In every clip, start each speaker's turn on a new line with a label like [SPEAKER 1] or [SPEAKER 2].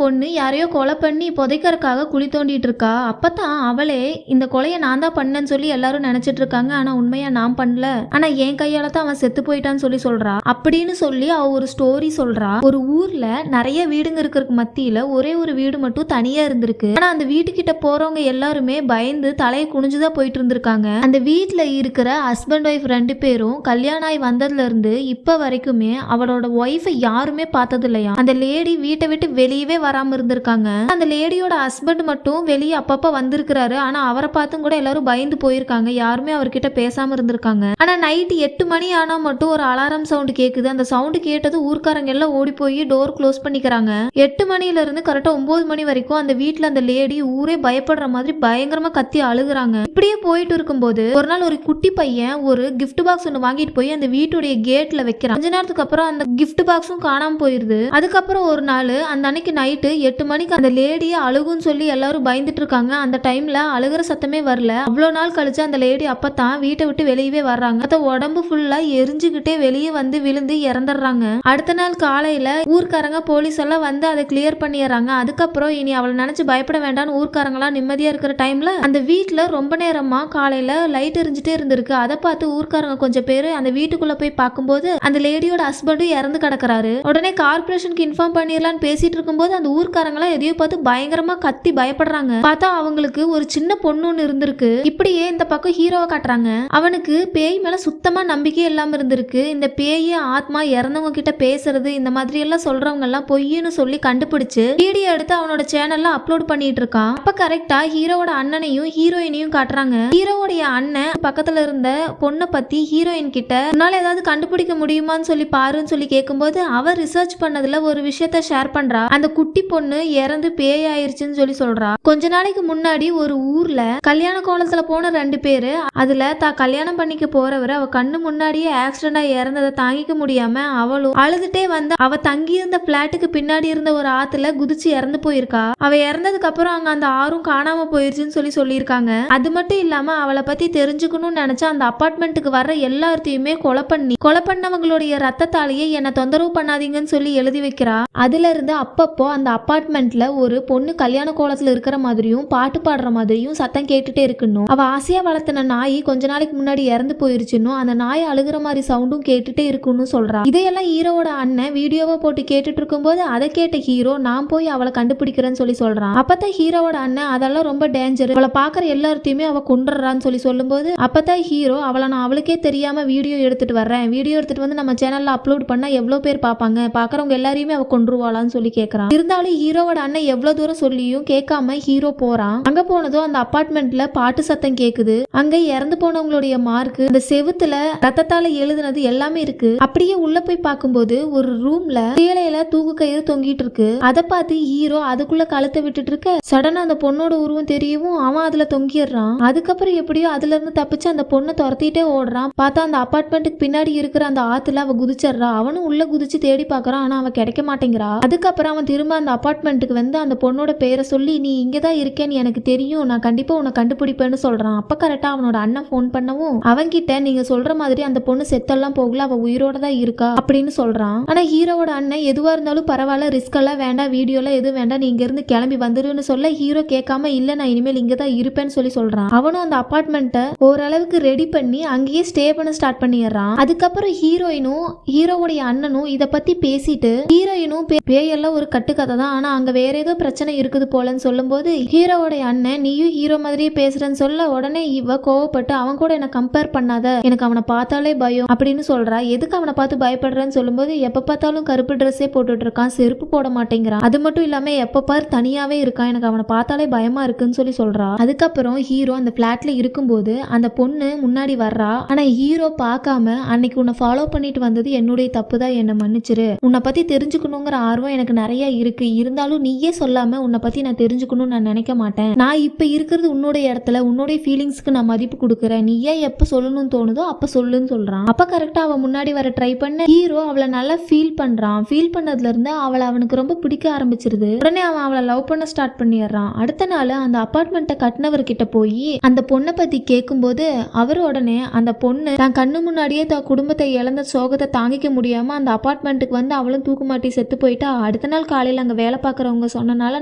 [SPEAKER 1] பொண்ணு யாரையோ கொலை பண்ணி புதைக்கறக்காக குழி தோண்டிட்டு இருக்கா. அப்பதான் அவளே இந்த கொலையை நான் தான் பண்ணேன்னு சொல்லி எல்லாரும் நினைச்சிட்டு இருக்காங்க. ஆனா உண்மையா நான் பண்ணல, ஆனா என் கையால தான் அவன் செத்து போயிட்டான்னு சொல்றா. அப்படின்னு சொல்லி அவ ஒரு ஸ்டோரி சொல்றா. ஒரு ஊர்ல நிறைய வீடுங்க இருக்கிறதுக்கு மத்தியில ஒரே ஒரு வீடு மட்டும் தனியா இருந்திருக்கு. ஆனா அந்த வீட்டுக்கிட்ட போறவங்க எல்லாருமே பயந்து தலையை குனிஞ்சுதான் போயிட்டு இருந்திருக்காங்க. அந்த வீட்டுல இருக்கிற ஹஸ்பண்ட் ஒய்ஃப் 2 பேரும் கல்யாணம் ஆகி வந்ததுல இருந்து இப்ப வரைக்குமே அவளோட ஒய்ஃபை யாருமே பார்த்தது இல்லையா. அந்த லேடி வீட்டை விட்டு வெளியவே வராம இருந்திருக்காங்க. அந்த லேடியோட ஹஸ்பண்ட் மட்டும் வெளியே அப்பப்ப வந்திருக்கிறாரு. ஆனா அவரை பார்த்தும் கூட எல்லாரும் பயந்து போயிருக்காங்க. யாருமே அவர்கிட்ட பேசாம இருந்திருக்காங்க. ஆனா நைட்டு 8 மணி ஆனா மட்டும் ஒரு அலாரம் சவுண்ட் கேக்குது. அந்த சவுண்ட் கேட்டது ஊர்க்காரங்க எல்லாம் ஓடி போய் டோர் க்ளோஸ் பண்ணிக்கிறாங்க. 8 மணில இருந்து கரெக்டா 9 மணி வரைக்கும் அந்த வீட்டுல அந்த லேடி ஊரே பயப்படுற மாதிரி பயங்கரமா கத்தி அழுகுறாங்க. இப்படியே போயிட்டு இருக்கும்போது ஒரு நாள் ஒரு குட்டி பையன் ஒரு கிஃப்ட் பாக்ஸ் ஒன்று வாங்கிட்டு போய் அந்த வீட்டுடைய கேட்ல வைக்கிறான். கொஞ்ச நேரத்துக்கு அப்புறம் அந்த கிஃப்ட் பாக்ஸும் காணாம போயிருது. அதுக்கப்புறம் ஒரு நாள் அந்த அன்னைக்கு நைட்டு 8 மணிக்கு அந்த லேடியை அழுகுன்னு சொல்லி எல்லாரும் பயந்துட்டு இருக்காங்க. அந்த டைம்ல அழுகிற சத்தமே வரல. அவ்வளவு நாள் கழிச்சு அந்த லேடி அப்பதான் வீட்டை விட்டு வெளியவே வர்றாங்க. உடம்பு ஃபுல்லா எரிஞ்சுக்கிட்டே வெளியே வந்து விழுந்து இறந்துடுறாங்க. அடுத்த நாள் காலையில ஊர்க்காரங்க போலீஸ் எல்லாம் வந்து அதை கிளியர் பண்ணிடுறாங்க. அதுக்கப்புறம் இனி அவளை நினைச்சு பயப்பட வேண்டாம்னு ஊர்க்காரங்களா நிம்மதியா இருக்கிற டைம்ல அந்த வீட்டுல ரொம்ப நேரமா காலையில லைட் எரிஞ்சுட்டே இருந்திருக்கு. அதை பார்த்து ஊர்க்காரங்க கொஞ்சம் பேரு அந்த வீட்டுக்குள்ள போய் பார்க்கும்போது அந்த லேடியோட ஹஸ்பண்டும் இறந்து கிடக்குறாரு. உடனே கார்பரேஷனுக்கு இன்ஃபார்ம் பண்ணிடலான்னு பேசிட்டு இருக்கும்போது அந்த ஊர்க்காரங்களா எதையோ பார்த்து பயங்கரமா கத்தி பயப்படுறாங்க. பார்த்தா அவங்களுக்கு ஒரு சின்ன பொண்ணு ஒன்று இருந்திருக்கு. இப்படியே இந்த பக்கம் ஹீரோவை காட்டுறாங்க. அவனுக்கு பேய் மேல சுத்தமா நம்பிக்கையே இல்லாம இருந்திருக்கு. இந்த பேய் ஆத்மா இறந்தவங்க கிட்ட பேசுறது இந்த மாதிரி எல்லாம் சொல்றவங்க எல்லாம் பொய்ன்னு சொல்லி கண்டுபிடிச்சு வீடியோ எடுத்து அவனோட சேனல்ல அப்லோட் பண்ணிட்டு இருக்கான். அப்ப கரெக்டா ஹீரோவோட அண்ணனையும் ஹீரோயினையும் காட்டுறாங்க. ஹீரோவுடைய அண்ணன் பக்கத்துல இருந்த பொண்ணை பத்தி ஹீரோயின் கிட்ட உன்னால ஏதாவது கண்டுபிடிக்க முடியுமான்னு சொல்லி பாருன்னு சொல்லி கேட்கும்போது அவர் ரிசர்ச் பண்ணதுல ஒரு விஷயத்த ஷேர் பண்றா. அந்த குட்டி பொண்ணு இறந்து பேய் ஆயிருச்சுன்னு சொல்லி சொல்றா. கொஞ்ச நாளைக்கு முன்னாடி ஒரு ஊர்ல கல்யாண கோலத்துல போன 2 பேரு அதுல தான் கல்யாணம் பண்ணிக்க போறவர் அவ கண்ணு முன்னாடியே ஆக்சிடென்ட் ஆகி இறந்ததை தாங்கிக்க முடியாம அவளும் அழுதுட்டே வந்து அவ தங்கி இருந்த பிளாட்டுக்கு பின்னாடி இருந்த ஒரு ஆத்துல குதிச்சு இறந்து போயிருக்கா. அவ இறந்ததுக்கு அப்புறம் அங்க அந்த ஆறும் காணாம போயிருச்சுன்னு சொல்லி சொல்லியிருக்காங்க. அது மட்டும் இல்லாம அவளை பத்தி தெரிஞ்சுக்கணும்னு நினைச்சா அந்த அபார்ட்மெண்ட்டுக்கு வர்ற எல்லாத்தையுமே கொலை பண்ணவங்களுடைய ரத்தத்தாலேயே என்ன தொந்தரவு பண்ணாதீங்கன்னு சொல்லி எழுதி வைக்கிறா. அதுல இருந்து அப்பப்போ அந்த அபார்ட்மெண்ட்ல ஒரு பொண்ணு கல்யாண கோலத்துல இருக்கிற மாதிரியும் பாட்டு பாடுற மாதிரியும் சத்தம் கேட்டுட்டே இருக்கணும். அவ ஆசையா வளர்த்தின நாய் கொஞ்ச நாளைக்கு முன்னாடி இறந்து போயிருச்சுன்னு அந்த நாய் அழுகிற மாதிரி சவுண்டும் கேட்டுட்டே இருக்குன்னு சொல்றா. இதையெல்லாம் ஹீரோவோட அண்ணன் வீடியோவை போட்டு கேட்டுட்டு இருக்கும்போது அதை கேட்ட ஹீரோ நான் போய் அவளை கண்டுபிடிக்கிறேன்னு சொல்லி சொல்றான். அப்பதான் ஹீரோவோட அண்ணன் அதெல்லாம் ரொம்ப டேஞ்சர், அவளை பாக்குற எல்லாத்தையுமே அவ கொண்டுறான்னு சொல்லி சொல்லும்போது அப்பதான் ஹீரோ அவளை நான் அவளுக்கே தெரியாம வீடியோ எடுத்துட்டு வர்றேன், வீடியோ எடுத்துட்டு வந்து நம்ம சேனல்ல அப்லோட் பண்ணா எவ்வளவு பேர் பாப்பாங்க, பாக்குறவங்க எல்லாரையுமே அவ கொண்டுருவாளான்னு சொல்லி கேட்கறான். இருந்தாலும் ஹீரோவோட அண்ணன் எவ்வளவு தூரம் சொல்லியும் கேட்காம ஹீரோ போறான். அங்க போனதும் அந்த அபார்ட்மெண்ட்ல பாட்டு சத்தம் கேக்குது. அங்க இறந்து போனவங்களுடைய மார்க் அந்த செவுத்துல ரத்தத்தால எழுதுனது எல்லாமே இருக்கு. அப்படியே உள்ள போய் பார்க்கும்போது ஒரு ரூம்ல சேலையில தூக்கு கயிறு தொங்கிட்டு இருக்கு. அதை பார்த்து ஹீரோ அதுக்குள்ள கழுத்தை விட்டுட்டு இருக்க சடனா அந்த பொண்ணோட உருவம் தெரியவும் அவன் அதுல தொங்கிடுறான். அதுக்கப்புறம் எப்படியோ அதுல இருந்து தப்பிச்சு அந்த பொண்ணை துரத்திட்டே ஓடுறான். பார்த்தா அந்த அபார்ட்மெண்ட்டுக்கு பின்னாடி இருக்கிற அந்த ஆத்துல அவ குதிச்சிடுறா. அவனும் உள்ள குதிச்சு தேடி பாக்குறான். ஆனா அவன் கிடைக்க மாட்டேங்கிறா. அதுக்கப்புறம் அவன் திரும்ப அந்த அபார்ட்மெண்ட்டுக்கு வந்து அந்த பொண்ணோட பேரை சொல்லி நீ இங்கதான் இருக்கேன்னு எனக்கு தெரியும், நான் கண்டிப்பா உன்னை கண்டுபிடிப்பேன்னு சொல்றான். அப்ப கரெக்டா அவனோட அண்ணன் போன் பண்ணவும் அவன்கிட்ட நீங்க சொல்ற மாதிரி அந்த பொண்ணு செத்தெல்லாம் போகல, அவ உயிரோட தான் இருக்கா அப்படின்னு சொல்றான். ஆனா ஹீரோவோட அண்ணன் எதுவா இருந்தாலும் பரவாயில்ல, ரிஸ்க் எல்லாம் வேண்டாம், வீடியோல எதுவும் வேண்டாம், நீ இங்க இருந்து கிளம்பி வந்துருன்னு சொல்ல ஹீரோ கேட்காம இல்ல நான் இனிமேல் இங்க தான் இருப்பேன்னு சொல்லி சொல்றான். அவனும் அந்த அபார்ட்மெண்ட்டை ஓரளவுக்கு ரெடி பண்ணி அங்கேயே ஸ்டே பண்ண ஸ்டார்ட் பண்ணிடுறான். அதுக்கப்புறம் ஹீரோயினும் ஹீரோவுடைய அண்ணனும் இத பத்தி பேசிட்டு ஹீரோயினும் பேயெல்லாம் ஒரு கட்டுக்கதை தான், ஆனா அங்க வேற ஏதோ பிரச்சனை இருக்குது போலன்னு சொல்லும் போது ஹீரோவுடைய அண்ணன் நீயும் ஹீரோ மாதிரியே பேசுறேன்னு சொல்ல உடனே இவ கோவப்பட்டு அவன் கூட என்ன கம்பேர் பண்ணாத, எனக்கு அவனை பார்த்தாலே பயம் அப்படின்னு சொல்றா. எதுக்கு அவனை பார்த்து பயப்படுறேன்னு சொல்லும்போது எப்ப பார்த்தாலும் கருப்பு ட்ரெஸ்ஸே போட்டுட்டு இருக்கான், செருப்பு போட மாட்டேங்கிறான், அது மட்டும் இல்லாம எப்ப பாரு தனியாவே இருக்கான், எனக்கு அவனை பார்த்தாலே பயமா இருக்குன்னு சொல்லி சொல்றா. அதுக்கப்புறம் ஹீரோ அந்த பிளாட்ல இருக்கும்போது அந்த பொண்ணு முன்னாடி வர்றா. ஆனா ஹீரோ பார்க்காம அன்னைக்கு உன்னை ஃபாலோ பண்ணிட்டு வந்தது என்னுடைய தப்பு தான், என்னை மன்னிச்சிரு, உன்னை பத்தி தெரிஞ்சுக்கணுங்கிற ஆர்வம் எனக்கு நிறைய இருக்கு, இருந்தாலும் நீயே சொல்லாம உன்னை பத்தி நான் தெரிஞ்சுக்கணும்னு நான் நினைக்க மாட்டேன், நான் இப்ப இருக்கிறது உன்னுடைய இடத்துல, உன்னுடைய ஃபீலிங்ஸ்க்கு நான் மதிப்பு கொடுக்குறேன், நீ ஏன் எப்ப சொல்லணும்னு தோணுதோ அப்ப சொல்லுன்னு சொல்றான். அப்ப கரெக்டா அவன் முன்னாடி வர ட்ரை பண்ண ஹீரோ அவளை நல்லா ஃபீல் பண்றான். ஃபீல் பண்ணதுல இருந்து அவளை அவனுக்கு ரொம்ப பிடிக்க ஆரம்பிச்சிருது. உடனே அவன் அவளை லவ் பண்ண ஸ்டார்ட் பண்ணிடுறான். அடுத்த நாள் அந்த அபார்ட்மெண்ட்டை கட்டினவர்கிட்ட போய் அந்த பொண்ணை பத்தி கேட்கும்போது அவர் உடனே அந்த பொண்ணு தான் கண்ணு முன்னாடியே தான் குடும்பத்தை இழந்த சோகத்தை தாங்கிக்க முடியாம அந்த அபார்ட்மெண்ட்டுக்கு வந்து அவளும் தூக்கு மாட்டி செத்து போயிட்டா. அடுத்த நாள் காலையில அங்க வேலை பாக்குறவங்க சொன்னனால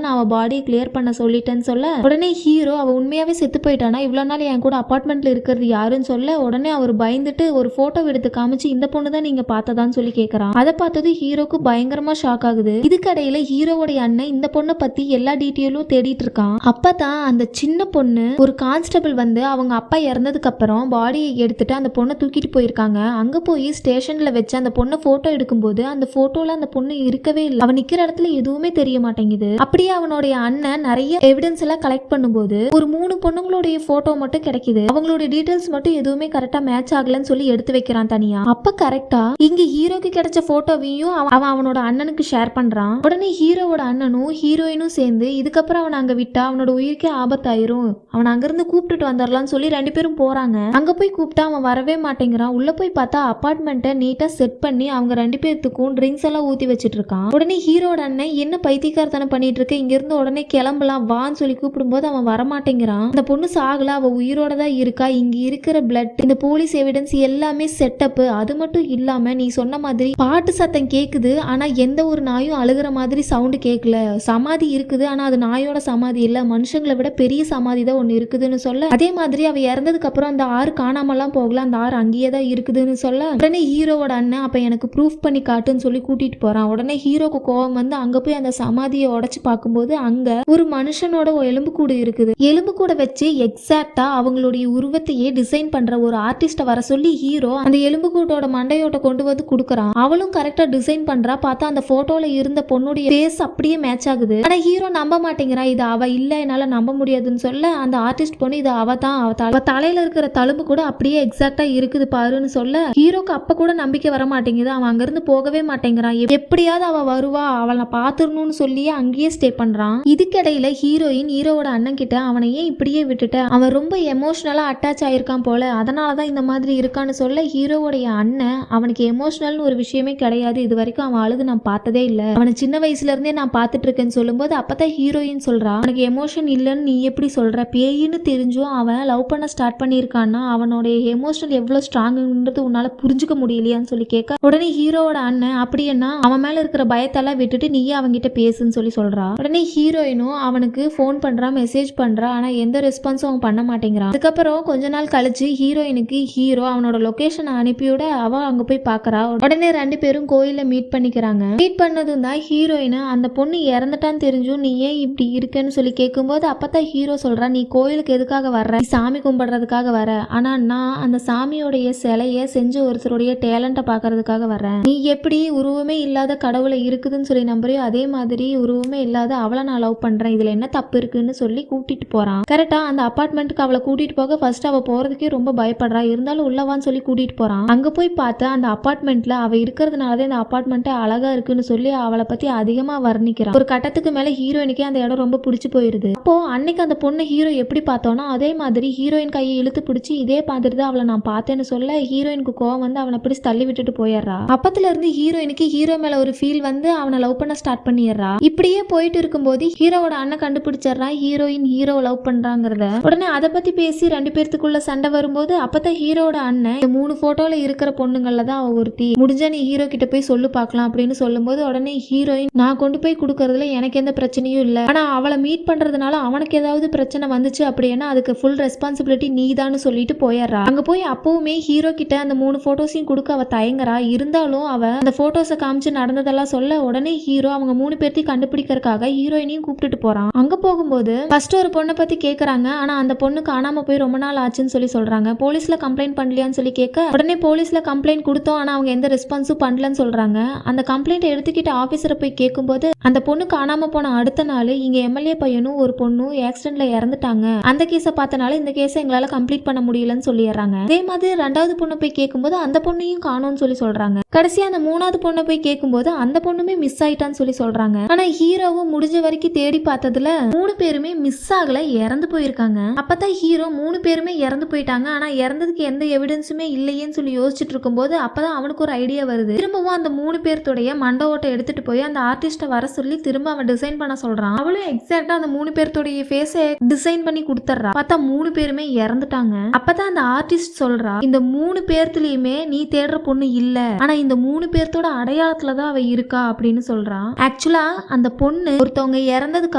[SPEAKER 1] நான் அவ பாடியை கிளியர் பண்ண சொல்லிட்டேன்னு சொல்ல உடனே ஹீரோ அவ உண்மையாவே செத்து போயிட்டானா, இவ்வளவு நாள் என் கூட அபார்ட்மெண்ட்ல இருக்கிறது யாருன்னு சொல்ல உடனே அவர் பயந்துட்டு ஒரு போட்டோ எடுத்து காமிச்சு இந்த பொண்ணு தான் நீங்க பார்த்ததான்னு சொல்லி கேக்குறான். அதை பார்த்தது ஹீரோக்கு பயங்கரமா ஷாக் ஆகுது. இதுக்கடையில ஹீரோவோட அண்ணன் இந்த பொண்ணை பத்தி எல்லா டீட்டெயிலும் தேடிட்டு இருக்கான். அப்பதான் அந்த சின்ன பொண்ணு ஒரு கான்ஸ்டபிள் வந்து அவங்க அப்பா இறந்ததுக்கு அப்புறம் பாடியை எடுத்துட்டு அந்த பொண்ணை தூக்கிட்டு போயிருக்காங்க. அங்க போய் ஸ்டேஷன்ல வச்சு அந்த பொண்ணை போட்டோ எடுக்கும்போது அந்த போட்டோல அந்த பொண்ணு இருக்கவே இல்லை. அவன் நிக்கிற இடத்துல எதுவுமே தெரிய மாட்டேங்குது. அப்படியே அவனுடைய அண்ணன் நிறைய எவிடன்ஸ் எல்லாம் கலெக்ட் பண்ணும்போது ஒரு 3 பொண்ணுங்களுடைய போட்டோ மட்டும் கிடைக்குது. அவங்களுடைய டீடைல்ஸ் மட்டும் எதுவுமே கரெக்டா மேட்ச் ஆகலன்னு சொல்லி எடுத்து வைக்கிறான் தனியா. அப்ப கரெக்டா இங்க ஹீரோக்கு கிடைச்ச போட்டோவையும் அவன் அவனோட அண்ணனுக்கு ஷேர் பண்றான். உடனே ஹீரோவோட அண்ணனும் ஹீரோயினும் சேர்ந்து இதுக்கப்புறம் அவன் அங்க விட்டா அவனோட உயிருக்கே ஆபத்தாயிரும், அவன் அங்கிருந்து கூப்பிட்டுட்டு வந்துடலாம்னு சொல்லி 2 பேரும் போறாங்க. அங்க போய் கூப்பிட்டா அவன் வரவே மாட்டேங்கிறான். உள்ள போய் பார்த்தா அபார்ட்மெண்ட்டை நீட்டா செட் பண்ணி அவங்க 2 பேர்த்துக்கும் ட்ரிங்க்ஸ் எல்லாம் ஊத்தி வச்சிட்டு இருக்கான். உடனே ஹீரோட அண்ணன் என்ன பைத்தியக்காரத்தனம் பண்ணிட்டு இருக்க, இங்க இருந்து உடனே கிளம்பலாம் வான்னு சொல்லி கூப்பிடும்போது அவன் வரமாட்டேங்கிறான். அந்த பொண்ணு சாகல, அவ உயிரோட தான் இருக்கா, இங்க இருக்கிற பிளட் இந்த போலீஸ் எவிடன்ஸ் எல்லாமே செட்டப். அது மட்டும் இல்லாம நீ சொன்ன மாதிரி பாட்டு சத்தம் கேக்குது, ஆனா எந்த ஒரு நாயும் அழுகிற மாதிரி சவுண்ட் கேட்கல. சமாதி இருக்குது, ஆனா அது நாயோட சமாதி இல்ல, மனுஷங்களை விட பெரிய சமாதி தான் ஒண்ணு இருக்குதுன்னு சொல்ல அதே மாதிரி அவ இறந்ததுக்கு அப்புறம் அந்த ஆறு காணாமலாம் போகல, அந்த ஆறு அங்கேயே தான் இருக்குதுன்னு சொல்ல உடனே ஹீரோவோட அண்ணன் அப்ப எனக்கு ப்ரூஃப் பண்ணி காட்டுன்னு சொல்லி கூட்டிட்டு போறான். உடனே ஹீரோக்கு கோவம் வந்து அங்க போய் அந்த சமாதியை உடைச்சு பார்க்கும்போது அங்க ஒரு மனுஷனோட எலும்பு கூடு இருக்குது. எலும்பு கூட வச்சு எக்ஸாக்டா அவங்களுடைய உருவத்தையே டிசைன் பண்ற ஒரு ஆர்டிஸ்ட வர சொல்லி ஹீரோ அந்த எலும்பு கூட்டோட மண்டையோட்ட கொண்டு வந்து கொடுக்கறான். அவளும் கரெக்டா டிசைன் பண்றா. பார்த்தா அந்த போட்டோல இருந்த பொண்ணுடைய ஃபேஸ் அப்படியே மேட்ச் ஆகுது. ஆனா ஹீரோ நம்ப மாட்டேங்கிறா, இது அவ இல்ல, என்னால நம்ப முடியாதுன்னு சொல்ல அந்த ஆர்டிஸ்ட் பொண்ணு இது அவ தான், அவ தலையில இருக்கிற தழும்பு கூட அப்படியே எக்ஸாக்டா இருக்குது பாருன்னு சொல்ல ஹீரோக்கு அப்ப கூட நம்பிக்கை வர மாட்டேங்குது. அவன் அங்கிருந்து போகவே மாட்டேங்கிறான். எப்படியாவது அவ வருவா, அவளை பாத்துடணும்னு சொல்லியே அங்கேயே ஸ்டே பண்றான். இதுக்கிடையில ஹீரோயின் ஹீரோவோட அண்ணன் கிட்ட அவனை ஏன் இப்படியே விட்டுட்ட, அவன் ரொம்ப எமோஷனலா அட்டாச் ஆயிருக்கான் போல, அதனாலதான் இந்த மாதிரி இருக்கான்னு சொல்ல ஹீரோவோடைய அண்ணன் அவனுக்கு எமோஷனல்னு ஒரு விஷயமே கிடையாது, இது வரைக்கும் அவன் அழுது நான் பார்த்ததே இல்ல, அவனை சின்ன வயசுல இருந்தே நான் பார்த்துட்டு இருக்கேன்னு சொல்லும்போது அப்பதான் ஹீரோயின் சொல்றா அவனுக்கு எமோஷன் இல்லைன்னு நீ எப்படி சொல்ற, பேயின்னு தெரிஞ்சும் அவன் லவ் பண்ண ஸ்டார்ட் பண்ணியிருக்கான்னா அவனுடைய எமோஷனல் எவ்வளவு ஸ்ட்ராங்குன்றது உன்னால புரிஞ்சுக்க முடியலையான்னு சொல்லி கேட்க உடனே ஹீரோவோட அண்ணன் அப்படின்னா அவன் மேல இருக்கிற பயத்தெல்லாம் விட்டுட்டு நீயே அவன்கிட்ட பேசுன்னு சொல்லி சொல்றா. உடனே ஹீரோயினும் அவனுக்கு போன் பண்றா, மெசேஜ் பண்றா, ஆனா எந்த ரெஸ்பான்ஸும் அவன் பண்ண மாட்டேங்கிறான். அதுக்கப்புறம் கொஞ்ச நாள் கழிச்சு ஹீரோயினுக்கு ஹீரோ அவனோட லொகேஷன் அனுப்பிவிட அவ அங்க போய் பாக்குறா. உடனே 2 பேரும் கோயில மீட் பண்ணிக்கிறாங்க. மீட் பண்ணதும் தான் ஹீரோயின் அந்த பொண்ணு இறந்துட்டான்னு தெரிஞ்சும் நீ ஏன் இப்படி இருக்குன்னு சொல்லி கேட்கும்போது அப்பதான் ஹீரோ சொல்றா நீ கோயிலுக்கு எதுக்காக வர்ற, நீ சாமி கும்பிடுறதுக்காக வர, ஆனா நான் அந்த சாமியோடைய சிலைய செஞ்ச ஒருத்தருடைய டேலண்ட பாக்குறதுக்காக வர்றேன், நீ எப்படி உருவமே இல்லாத கடவுளை இருக்குதுன்னு சொல்லி நம்புறியோ அதே மாதிரி உருவமே இல்லாத அவளை நான் லவ் பண்றேன், இதுல என்ன தப்பு இருக்குன்னு சொல்லி கூட்டிட்டு போறான். கரெக்டா அந்த அபார்ட்மெண்ட்டுக்கு அவளை கூட்டிட்டு போக ஃபர்ஸ்ட் அவ போறதுக்கே ரொம்ப பயப்படுறா, இருந்தாலும் உள்ளவான்னு சொல்லி கூட்டிட்டு போறான். அங்க போய் பார்த்தா அந்த அபார்ட்மெண்ட்ல அவ இருக்கிறதுனாலதான் இந்த அபார்ட்மெண்ட் அழகா இருக்குன்னு சொல்லி அவளை பத்தி அதிகமா வர்ணிக்கிறான். ஒரு கட்டத்துக்கு மேல ஹீரோயினுக்கே அந்த இடம் ரொம்ப பிடிச்சு போயிருது. அப்போ அன்னைக்கு அந்த பொண்ணு ஹீரோ எப்படி பார்த்தோன்னா அதே மாதிரி ஹீரோயின் கையை இழுத்து பிடிச்சி இதே மாதிரி தான் அவளை நான் பார்த்தேன்னு சொல்ல ஹீரோயினுக்கு கோவம் வந்து அவனை பிடிச்சி தள்ளி விட்டுட்டு போயிடுறா. அப்பத்துல இருந்து ஹீரோயினுக்கு ஹீரோ மேல ஒரு ஃபீல் வந்து அவனை லவ் பண்ண ஸ்டார்ட் பண்ணிடுறா. இப்படியே போயிட்டு இருக்கும்போது ஹீரோவோட அண்ணன் கண்டுபிடிச்சிடறான் ஹீரோயின் ஹீரோ லவ் பண்றாங்கிறத. உடனே அதை பத்தி பேசி 2 பேர்த்துக்குள்ள சண்டை வரும்போது அப்பதான் ஹீரோட அண்ணன் 3 போட்டோல இருக்கிற பொண்ணுங்கள்ல தான் அவ ஒருத்தி, முடிஞ்சா நீ ஹீரோ கிட்ட போய் சொல்லு பார்க்கலாம் அப்படின்னு சொல்லும்போது உடனே ஹீரோயின் நான் கொண்டு போய் கொடுக்கறதுல எனக்கு எந்த பிரச்சனையும் இல்ல, ஆனா அவளை மீட் பண்றதுனால அவனுக்கு ஏதாவது பிரச்சனை வந்துச்சு அப்படின்னா அதுக்கு ஃபுல் ரெஸ்பான்சிபிலிட்டி நீதான்னு சொல்லிட்டு போயிடுறா. அங்க போய் அப்பவுமே ஹீரோ கிட்ட அந்த 3 போட்டோஸையும் கொடுக்க அவ தயங்குறா. இருந்தாலும் அவ அந்த போட்டோஸை காமிச்சு நடந்ததெல்லாம் சொல்ல உடனே ஹீரோ அவங்க 3 பேர்த்தையும் கண்டுபிடிக்கிறதுக்காக ஹீரோயினையும் கூப்பிட்டுட்டு போறான். அங்க போகும்போது ஃபர்ஸ்ட் ஒரு பொண்ணை பத்தி கேக்குறாங்க, ஆனா அந்த பொண்ணு காணாம போய் ரொம்ப நாள் ஆச்சுன்னு சொல்லி சொல்றாங்க. போலீஸ்ல கம்ப்ளைண்ட் பண்ணலையான்னு சொல்லி கேட்க உடனே போலீஸ்ல கம்ப்ளைண்ட் கொடுத்தோம், ஆனா அவங்க எந்த ரெஸ்பான்ஸும் பண்ணலன்னு சொல்றாங்க. அந்த கம்ப்ளைண்ட் எடுத்துக்கிட்டு ஆபீசரை போய் கேட்கும்போது அந்த பொண்ணு காணாம போன அடுத்த நாள் இங்க எம்எல்ஏ பையனும் ஒரு பொண்ணும் ஆக்சிடென்ட்ல இறந்துட்டாங்க, அந்த கேஸை பார்த்தனால இந்த கேஸை எங்களால கம்ப்ளீட் பண்ண முடியலன்னு சொல்லிடுறாங்க. அதே மாதிரி 2வது பொண்ணை போய் கேட்கும்போது அந்த பொண்ணையும் காணோம்னு சொல்லி சொல்றாங்க. கடைசியா அந்த 3வது பொண்ணை போய் கேட்கும்போது அந்த பொண்ணுமே மிஸ் ஆயிட்டான்னு சொல்லி சொல்றாங்க. ஆனா ஹீரோவும் முடிஞ்ச வரைக்கும் தேடி பார்த்ததுல 3 பேருமே மிஸ் ஆகல, இறந்து போயிருக்காங்க. அப்பதான் ஹீரோ 3 பேருமே இறந்து போயிட்டாங்க, ஆனா இறந்ததுக்கு எந்த எவிடன்ஸுமே இல்லையேன்னு சொல்லி யோசிச்சுட்டு இருக்கும்போது அப்பதான் அவனுக்கு ஒரு ஐடியா வருது. திரும்பவும் அந்த 3 பேர்த்துடைய மண்டை ஓட்டை எடுத்துட்டு போய் அந்த ஆர்டிஸ்ட வர சொல்லி திரும்ப அவன் டிசைன் பண்ண சொல்றான். அவளும் எக்ஸாக்டா அந்த 3 பேர்த்துடைய ஃபேஸை டிசைன் பண்ணி கொடுத்துறா. பார்த்தா 3 பேருமே இறந்துட்டாங்க. அப்பதான் அந்த ஆர்டிஸ்ட் சொல்றா இந்த 3 பேர்த்துலயுமே நீ தேடுற பொண்ணு இல்ல, ஆனா இந்த 3 பேர்த்தோட அடையாளத்துலதான் அவ இருக்கா அப்படின்னு சொல்றான். ஆக்சுவலா அந்த பொண்ணு ஒருத்தவங்க இறந்ததுக்கு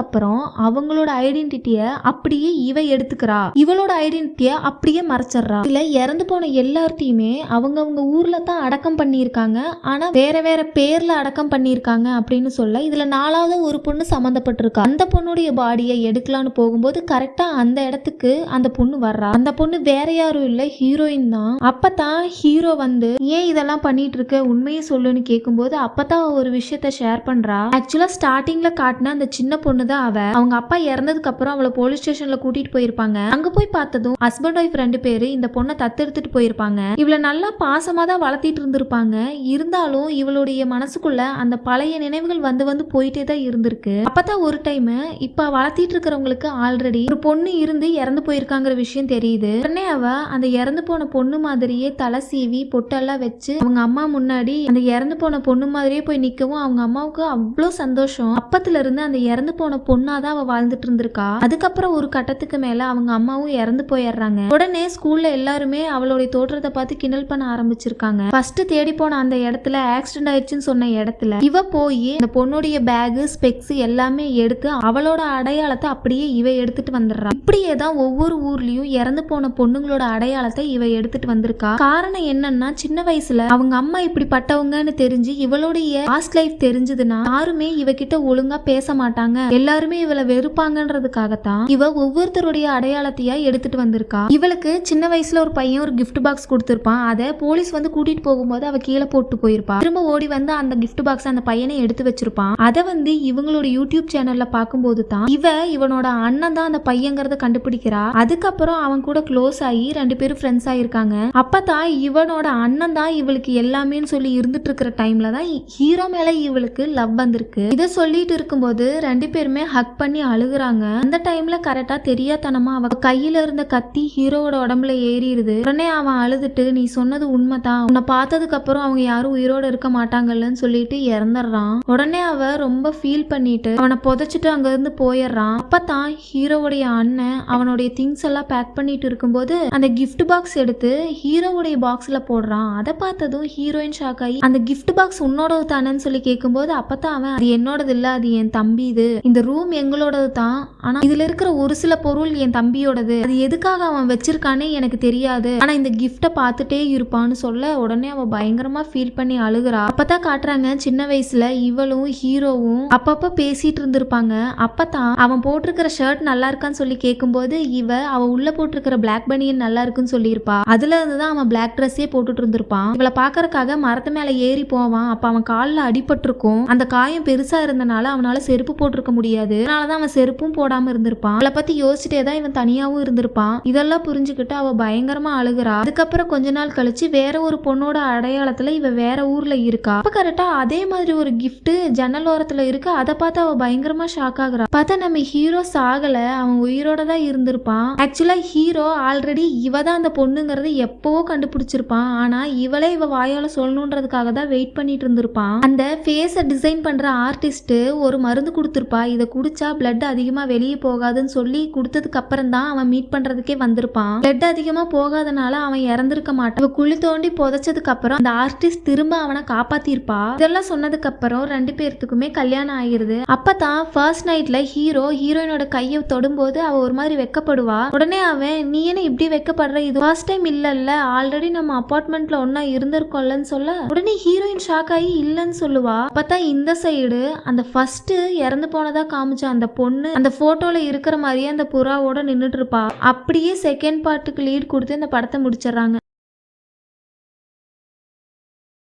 [SPEAKER 1] அப்புறம் அவங்களோட ஐடென்டிட்டிய அப்படியே இவ எடுத்துக்கிறா, இவளோட ஐடென்டிட்டிய அப்படியே மறைச்சிடுறா. இதுல இறந்து போன எல்லாத்தையுமே அவங்கவங்க ஊர்ல தான் அடக்கம் பண்ணியிருக்காங்க, ஆனா வேற வேற பேர்ல அடக்கம் பண்ணியிருக்காங்க அப்படின்னு சொல்ல இதுல 4வது ஒரு பொண்ணு சம்மந்தப்பட்டிருக்கா. அந்த பொண்ணுடைய பாடியை எடுக்கலான்னு போகும்போது கரெக்டா அந்த இடத்துக்கு அந்த பொண்ணு வர்றா. அந்த பொண்ணு வேற யாரும் இல்ல, ஹீரோயின் தான். அப்பதான் ஹீரோ வந்து ஏன் இதெல்லாம் பண்ணிட்டு இருக்க, உண்மையை சொல்லுன்னு கேட்கும்போது அப்பதான் ஒரு விஷயத்த ஷேர் பண்றா. ஆக்சுவலா ஸ்டார்டிங்ல காட்டின அந்த சின்ன பொண்ணு தான் அவ. அவங்க அப்பா இறந்ததுக்கு அப்புறம் அவளை போலீஸ் ஸ்டேஷன்ல கூட்டிட்டு போயிருப்பாங்க. அங்க போய் பார்த்ததும் ஹஸ்பண்ட் ஒய்ஃப் 2 பேரு இந்த பொண்ணை தத்தெடுத்துட்டு போயிருப்பாங்க. இவளை நல்லா பாசமா தான் வளர்த்திட்டு இருந்திருப்பாங்க. இருந்தாலும் இவளுடைய மனசுக்குள்ள அந்த பழைய நினைவுகள் வந்து வந்து போயிட்டே தான் இருந்திருக்கு. அப்பதான் ஒரு டைம் இப்ப வளர்த்திட்டு இருக்கிறவங்களுக்கு ஆல்ரெடி ஒரு பொண்ணு இருந்து இறந்து போயிருக்காங்கிற விஷயம் தெரியுது. உடனே அவ அந்த இறந்து போன பொண்ணு மாதிரியே தலை சீவி பொட்டெல்லாம் வச்சு அவங்க அம்மா முன்னாடி அந்த இறந்து போன பொண்ணு மாதிரியே போய் நிக்கவும் அவங்க அம்மாவுக்கு அவ்வளோ சந்தோஷம். அப்பத்துல இருந்து அந்த இறந்து போன பொண்ணாதான் அவ வாழ்ந்துட்டு இருந்திருக்கா. அதுக்கப்புறம் ஒரு கட்டத்துக்கு மேல அவங்க அம்மாவும் இறந்து போயிடுறாங்க. உடனே ஸ்கூல்ல எல்லாருமே அவளுடைய தோற்றத்தை பார்த்து கிண்டல் பண்ண ஆரம்பிச்சிருக்காங்க. ஃபர்ஸ்ட் தேடி போன அந்த இடத்துல ஆக்சிடென்ட் ஆயிடுச்சுன்னு சொன்ன இடத்துல இவ போய் அந்த பொண்ணுடைய பேகு ஸ்பெக்ஸ் எல்லாமே எடுத்து அவளோட அடையாளத்தை அப்படியே இவ எடுத்துட்டு வந்துடுறா. இப்படியே தான் ஒவ்வொரு ஊர்லயும் இறந்து போன பொண்ணுங்களோட அடையாளத்தை இவ எடுத்துட்டு வந்திருக்கா. காரணம் என்னன்னா சின்ன வயசுல அவங்க அம்மா இப்படிப்பட்டவங்கன்னு தெரிஞ்சு இவளுடைய பாஸ்ட் லைஃப் தெரிஞ்சதுன்னா யாருமே இவகிட்ட ஒழுங்கா பேச மாட்டாங்க, எல்லாருமே இவளை வெறுப்பாங்கன்றதுக்காகத்தான் இவ ஒவ்வொருத்தருடைய அடையாளத்தையா எடுத்துட்டு வந்திருக்கா. இவளுக்கு சின்ன வயசுல ஒரு பையன் ஒரு கிஃப்ட் பாக்ஸ் கொடுத்திருப்பான். அதை போலீஸ் வந்து கூட்டிட்டு போகும்போது அவ கீழே போட்டு போயிருப்பா. திரும்ப ஓடி வந்து அந்த கிஃப்ட் பாக்ஸ் அந்த பையனை எடுத்து வச்சிருப்பான். அதை வந்து இவங்களோட யூடியூப் சேனல்ல பார்க்கும்போது தான் இவனோட அண்ணன் தான் அந்த பையங்கிறத கண்டுபிடிக்கிறா. அதுக்கப்புறம் அவன் கூட க்ளோஸ் ஆகி 2 பேரும் ஃப்ரெண்ட்ஸ் ஆயிருக்காங்க. அப்பதான் இவனோட அண்ணன் தான் இவளுக்கு எல்லாமேன்னு சொல்லி இருந்துட்டு இருக்கிற டைம்ல தான் ஹீரோ மேல இவளுக்கு லவ் வந்திருக்கு. இதை சொல்லிட்டு இருக்கும்போது 2 பேருமே ஹக் பண்ணி அழுகுறாங்க. அந்த டைம்ல கரெக்டா தெரியாதனமா அவ கையில இருந்த கத்தி ஹீரோவோட உடம்புல ஏறிடுது. உடனே அவன் அழுதுட்டு நீ சொன்னது உண்மைதான், உன்னை பார்த்ததுக்கு அப்புறம் அவங்க யாரும் உயிரோட இருக்க மாட்டாங்கல்லன்னு சொல்லிட்டு இறந்துடுறான். உடனே அவ ரொம்ப ஃபீல் பண்ணிட்டு அவனை புதைச்சிட்டு அங்க இருந்து போயிடுறான். அப்பதான் ஹீரோவுடைய அண்ணன் அவனுடைய திங்ஸ் எல்லாம் பேக் பண்ணிட்டு இருக்கும்போது அந்த கிஃப்ட் பாக்ஸ் எடுத்து ஹீரோவுடைய பாக்ஸ்ல போடுறான். அதை பார்த்ததும் ஹீரோயின் ஷாக் ஆகி அந்த கிஃப்ட் பாக்ஸ் உன்னோடது தானேன்னு சொல்லி கேட்கும்போது அப்பதான் அவன் அது என்னோடது இல்ல, அது என் தம்பி, இது இந்த ரூம் எங்களோடது தான், ஆனா இதுல இருக்கிற ஒரு சில பொருள் என் தம்பியோடது, அது எதுக்காக அவன் வச்சிருக்கானே எனக்கு தெரியாது, ஆனா இந்த கிஃப்ட பார்த்துட்டே இருப்பான்னு சொல்ல உடனே அவ பயங்கரமா ஃபீல் பண்ணி அழுகுறா. அப்பதான் காட்டுறாங்க சின்ன வயசுல இவளும் ஹீரோவும் அப்பப்ப பேசிட்டு இருந்திருப்பாங்க. அப்பதான் அவன் போட்டிருக்கிற ஷர்ட் நல்லா இருக்கான்னு சொல்லி கேட்கும்போது அவ உள்ள போட்டிருக்கிற பிளாக் பனியன் நல்லா இருக்குன்னு சொல்லியிருப்பா. அதுல இருந்துதான் அவன் பிளாக் ட்ரெஸ்ஸே போட்டுட்டு இருந்திருப்பான். இவளை பாக்கறதுக்காக மரத்து மேல ஏறி போவான். அப்ப அவன் காலில் அடிபட்டிருக்கும். அந்த காயம் பெருசா இருந்தனால அவனால செருப்பு போட்டிருக்க முடியாது. அதனாலதான் அவன் செருப்பும் போடாம இருந்திருப்பான். அவளை பத்தி யோசிச்சுட்டே தான் இவன் தனியாவும் இருந்திருப்பான். இதெல்லாம் புரிஞ்சுக்கிட்டு அவ பயங்கரமா அழுகுறா. அதுக்கப்புறம் கொஞ்ச நாள் கழிச்சு வேற ஒரு பொண்ணோட அடையாளத்துல இவ வேற ஊர்ல இருக்கா. அப்ப கரெக்டா அதே மாதிரி ஒரு கிஃப்ட் ஜன்னல் ஓரத்துல இருக்கு. அதை பார்த்து அவ பயங்கரமா ஷாக் ஆகுறா. பார்த்தா நம்ம ஹீரோ சாகல, அவன் உயிரோட தான் இருந்திருப்பான். ஆக்சுவலா ஹீரோ ஆல்ரெடி இவ தான் அந்த பொண்ணுங்கிறது எப்பவோ கண்டுபிடிச்சிருப்பான். ஆனா இவளே இவ வாயால சொல்லணுன்றதுக்காக தான் வெயிட் பண்ணிட்டு இருந்திருப்பான். அந்த ஃபேஸை டிசைன் பண்ற ஆர்டிஸ்ட் ஒரு மருந்து கொடுத்திருப்பா. இதை குடிச்சா பிளட் அதிகமா வெளியே போகாதுன்னு சொல்லி கொடுத்ததுக்கு அப்புறம் தான் அவன் மீட் பண்றதுக்கே வந்திருப்பான். பிளட் அதிகமா போகாதனால அவன் இறந்திருக்க மாட்டான். அவ குழி தோண்டி புதைச்சதுக்கு அப்புறம் அந்த ஆர்டிஸ்ட் திரும்ப அவனை காப்பாத்திருப்பா. இதெல்லாம் சொன்னதுக்கு அப்புறம் 2 பேர்த்துக்குமே கல்யாணம் ஆகிருது. அப்பதான் ஃபர்ஸ்ட் நைட்ல ஹீரோயினோட கையை தொடும்போது அவ ஒரு மாதிரி வெக்கப்படுவா. உடனே அவன் நீ என்ன இப்படி வெக்கப்படுற, இது ஃபர்ஸ்ட் டைம் இல்லல்ல, ஆல்ரெடி நம்ம அபார்ட்மெண்ட்ல ஒன்னா இருந்திருக்கோம்லன்னு சொல்ல உடனே ஹீரோயின் ஷாக் ஆகி இல்லன்னு சொல்லுவா. அப்பதான் இந்த சைடு அந்த ஃபர்ஸ்ட் இறந்து போனதா காமிச்ச அந்த பொண்ணு அந்த போட்டோல இருக்கிற மாதிரியே அந்த புறாவோட நின்னுட்டு இருப்பா. அப்படியே செகண்ட் பார்ட்டுக்கு லீட் கொடுத்து இந்த படத்தை முடிச்சிடறாங்க.